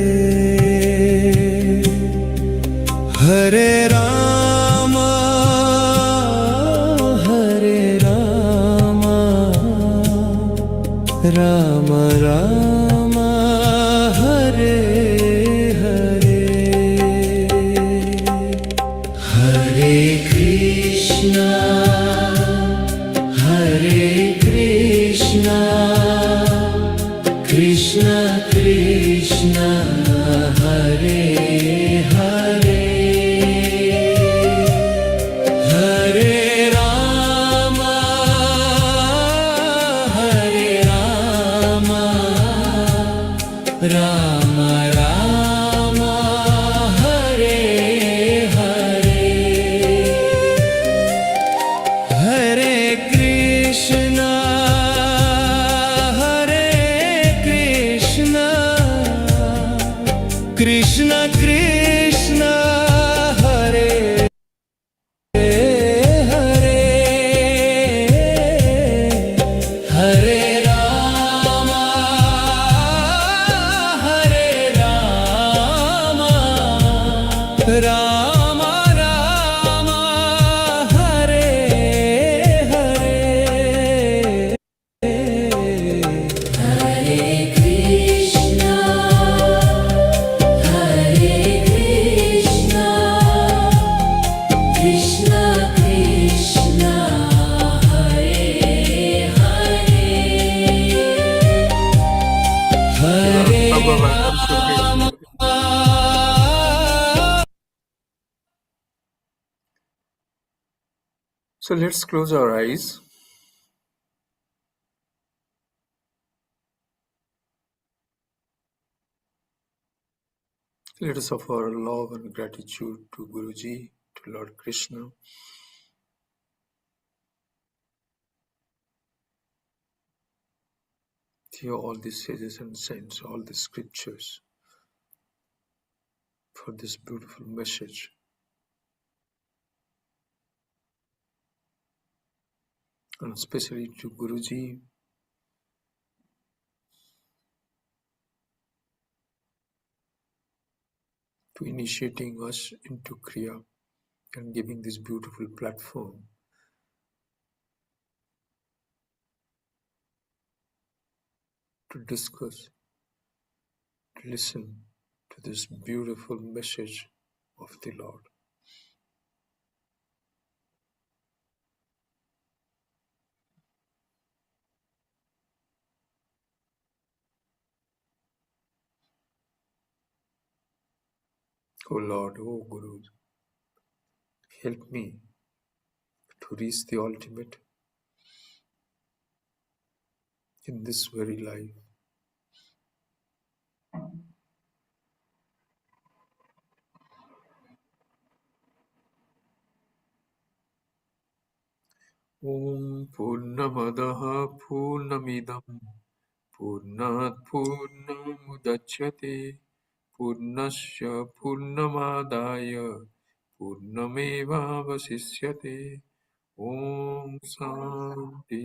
Hare Rama Hare Rama Rama Rama Hare Hare Hare Krishna Hare Krishna Krishna Krishna Hare Hare Hare Rama Hare Rama Rama Rama Hare Hare Hare Krishna Krishna Krishna Hare Hare Hare Rama Hare Rama Rama Rama Hare Hare Hare Krishna Krishna Krishna Hare Hare Hare Rama So let's close our eyes. Let us offer our love and gratitude to Guruji, to Lord Krishna, to all the sages and saints, all the scriptures, for this beautiful message, and especially to Guruji, to initiating us into Kriya and giving this beautiful platform to discuss, to listen to this beautiful message of the Lord. O Lord, O Guru, help me to reach the ultimate in this very life. Om Purnamadaha Purnamidam Purnat Purnamudachyate Purnasya Purnamadaya Purnameva Vasishyate Om Shanti